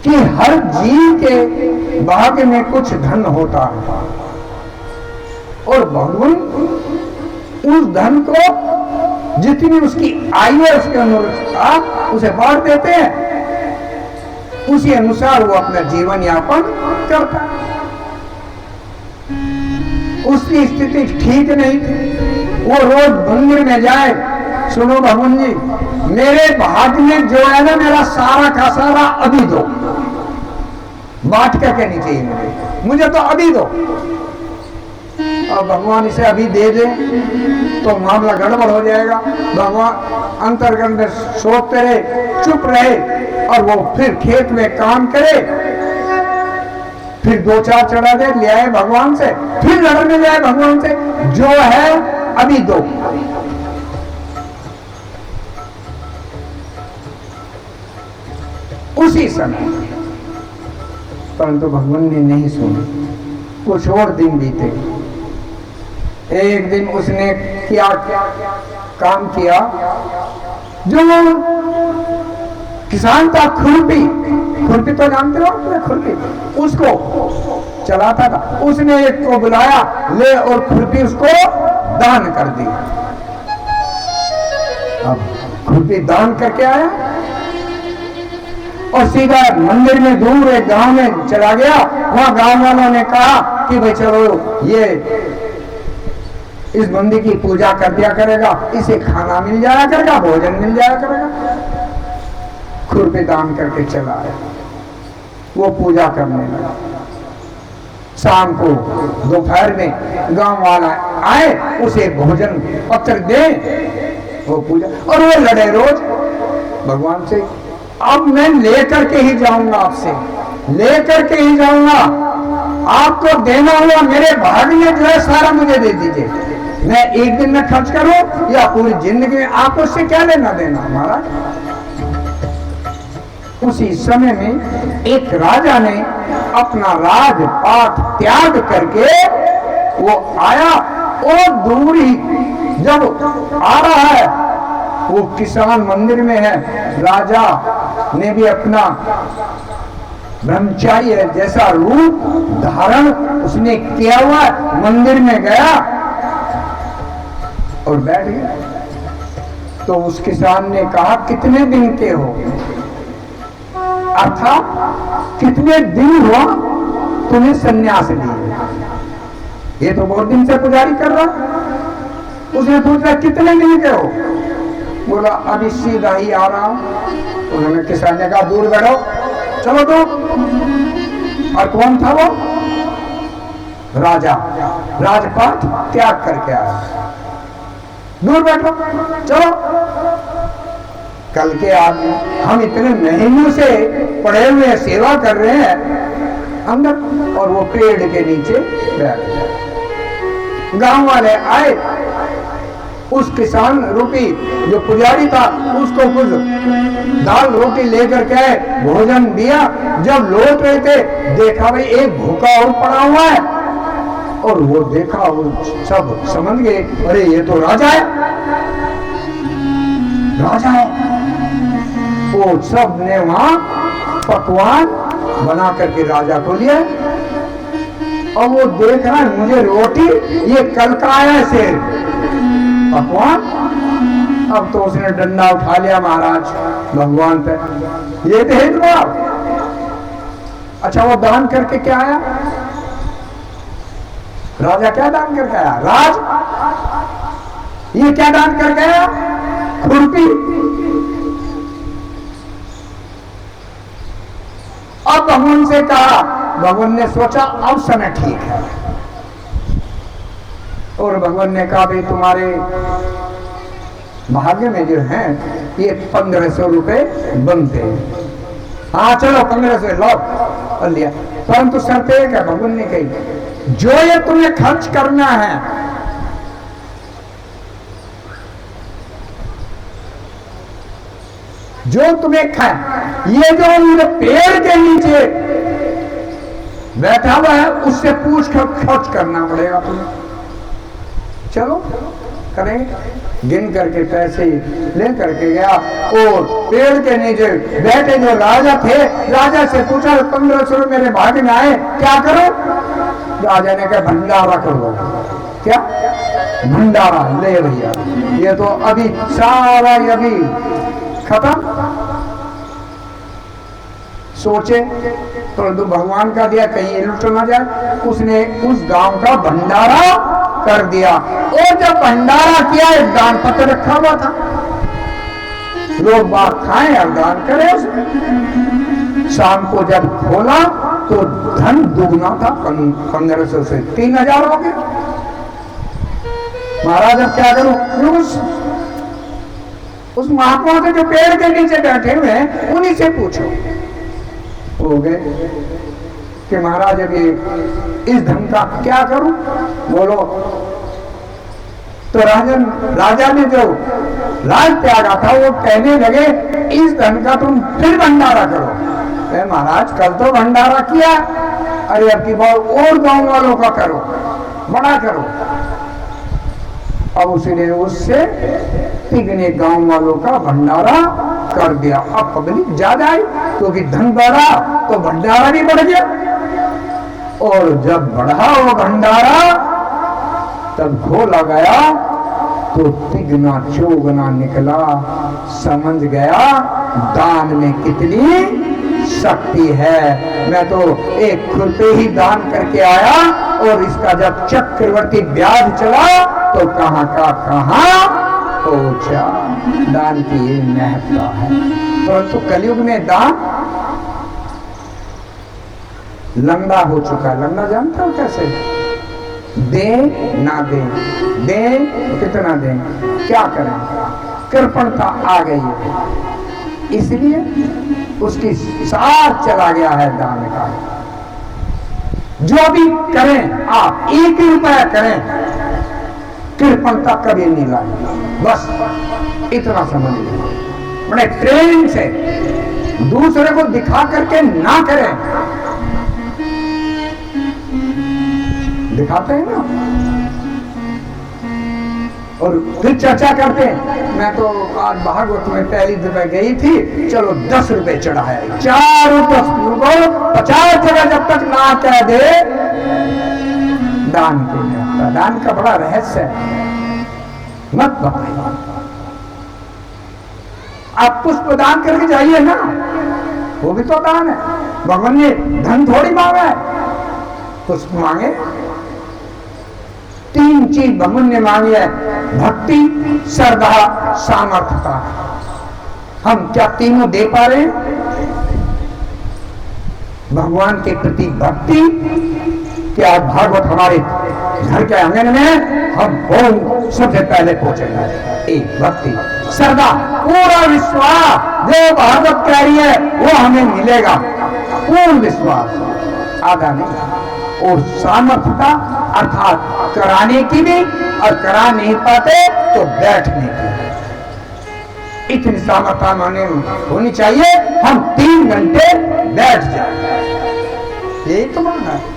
कि हर जीव के भाग्य में कुछ धन होता है और भगवान उस धन को जितनी उसकी आयु है उसके अनुसार उसे बांट देते हैं, उसी अनुसार वो अपना जीवन यापन करता है। उसकी स्थिति ठीक नहीं थी, वो रोज मंदिर में जाए, सुनो भगवान जी मेरे भाग्य में जो है ना मेरा सारा का सारा अभी दो, बांट क्या कहनी चाहिए मुझे तो अभी दो। और भगवान इसे अभी दे दे तो मामला गड़बड़ हो जाएगा। भगवान अंतर्गत में सोचते रहे, चुप रहे और वो फिर खेत में काम करे, फिर 2-4 चढ़ा दे ले आए भगवान से, फिर लड़ने जाए भगवान से, जो है अभी दो। उसी समय परंतु भगवान ने नहीं सुनी। कुछ और दिन बीते। एक दिन उसने क्या काम किया, जो किसान था खुरपी तो जानते हो खुरपी, उसको चलाता था, उसने एक को बुलाया, ले और खुरपी उसको दान कर दी। अब खुरपी दान करके आया और सीधा मंदिर में दूर एक गांव में चला गया। वहां गांव वालों ने कहा कि भाई चलो ये इस मंदिर की पूजा कर दिया करेगा, इसे खाना मिल जाया करेगा, भोजन मिल जाया करेगा। खुरपी दान करके चला आया, वो पूजा करने लगा। शाम को दोपहर में गांव वाला आए, उसे भोजन पत्र दे, वो पूजा, और वो लड़े रोज भगवान से, अब मैं लेकर के ही जाऊंगा, आपसे लेकर के ही जाऊंगा, आपको देना हुआ मेरे भाग्य में जो है सारा मुझे दे दीजिए। मैं एक दिन में खर्च करूं या पूरी जिंदगी में, आपको उससे क्या लेना देना हमारा। उसी समय में एक राजा ने अपना राजपाट त्याग करके वो आया, और दूर ही जब आ रहा है, वो किसान मंदिर में है, राजा ने भी अपना ब्रह्मचारी जैसा रूप धारण उसने किया हुआ, मंदिर में गया और बैठ गया। तो उस किसान ने कहा कितने दिन के हो, अर्थात कितने दिन हुआ तुम्हें सन्यास लिए। ये तो बहुत दिन से पुजारी कर रहा। उसने पूछा कितने दिन के हो, बोला अभी सीधा ही आ रहा हूं। उन्होंने किसान ने कहा दूर बैठो, चलो तो। और कौन था वो? राजा, राजपाट त्याग करके आया। दूर बैठो, चलो। कल के आदमी, हम इतने महीनों से पड़े हुए सेवा कर रहे हैं अंदर, और वो पेड़ के नीचे बैठ गए। गांव वाले आए, उस किसान रूपी जो पुजारी था उसको कुछ दाल रोटी लेकर के आए, भोजन दिया। जब लौट रहे थे देखा भाई एक भूखा और पड़ा हुआ है, और वो देखा, वो सब समझ गए अरे ये तो राजा है, राजा है। वो सब ने वहां पकवान बना करके राजा को लिया, और वो देख रहा है मुझे रोटी, ये कल का आया है शेर पकवान। अब तो उसने डंडा उठा लिया महाराज भगवान पे, ये तो है जवाब। अच्छा वो दान करके क्या आया? राजा क्या दान करके आया? राज ये क्या दान करके आया? खुरपी। अब भगवान से कहा, भगवान ने सोचा अब समय ठीक है, और भगवान ने कहा भाई तुम्हारे भाग्य में जो है ये 1500 रुपए बनते हैं। हाँ चलो 1500 लो लिया, परंतु शर्त एक है, भगवान ने कही जो ये तुम्हें खर्च करना है जो तुम्हें खाए, ये जो पेड़ के नीचे बैठा हुआ है उससे पूछ कर खर्च करना पड़ेगा तुम्हें। चलो करेंगे। गिन करके पैसे ले करके गया और पेड़ के नीचे बैठे जो राजा थे, राजा से पूछा 1500 मेरे भाग्य में आए, क्या करो? राजा ने कहा भंडारा करो। क्या भंडारा? ले भैया, ये तो अभी सारा अभी खत्म। सोचे परंतु भगवान का दिया कहीं लुट ना जाए, उसने उस गांव का भंडारा कर दिया। और जब भंडारा किया, एक दान पत्र रखा हुआ था, लोग बात खाएं और दान करें उसमें। शाम को जब खोला तो धन दुगना था, 1500 से 3000 हो गया। महाराज अब क्या करूं? उस महात्मा से जो पेड़ के नीचे बैठे हुए हैं उन्हीं से पूछो। हो गए कि महाराज अब ये इस धन का क्या करूं? बोलो। तो राजा ने जो राज त्यागा था वो कहने लगे इस धन का तुम फिर भंडारा करो। महाराज कल तो भंडारा किया, अरे अब की बार और गांव वालों का करो, बड़ा करो। अब उसने उससे तिगने गांव वालों का भंडारा कर दिया। अब पब्लिक ज्यादा आई क्योंकि धन बढ़ा तो भंडारा भी बढ़ गया। और जब बढ़ा वो भंडारा तब खोला गया तो तिगना चौगना निकला। समझ गया दान में कितनी शक्ति है। मैं तो एक खुरपे ही दान करके आया और इसका जब चक्रवर्ती ब्याज चला तो कहां का कहां पहुंचा। दान की ये महत्ता है। परंतु कलयुग में दान लंगड़ा हो चुका। लंगड़ा जानता हो कैसे? दे ना दे, दे तो कितना दें, क्या करें? कृपणता आ गई है, इसलिए उसकी साथ चला गया है दान का। जो भी करें आप, 1 रुपया करें, कृपणता कभी नहीं लाएगी। बस इतना समझ लीजिए। बड़े ट्रेन से दूसरे को दिखा करके ना करें। दिखाते हैं ना और फिर चर्चा करते हैं। मैं तो आज भागवत में पहली दफा गई थी, चलो 10 रुपए चढ़ाया। 4 रुपए 50 जगह जब तक ना कह दे दान के लिए। दान का बड़ा रहस्य है, मत बताइए। आप पुष्प दान करके जाइए ना, वो भी तो दान है। भगवान ने धन थोड़ी मांगा है, पुष्प मांगे। 3 चीज भगवान ने मांगी है, भक्ति, श्रद्धा, सामर्थ्यता। हम क्या तीनों दे पा रहे हैं? भगवान के प्रति भक्ति, क्या भागवत हमारे घर के आंगन में हम बहुत सबसे पहले पहुंचेंगे। एक भक्ति, श्रद्धा, पूरा विश्वास जो भागवत कह रही है वो हमें मिलेगा, पूर्ण विश्वास, आधा नहीं। और सामर्थ्यता अर्थात कराने की भी, और करा नहीं पाते तो बैठने की। इतनी सामर्थ्य होनी चाहिए, हम 3 घंटे बैठ जाए। यही तो मांगा है।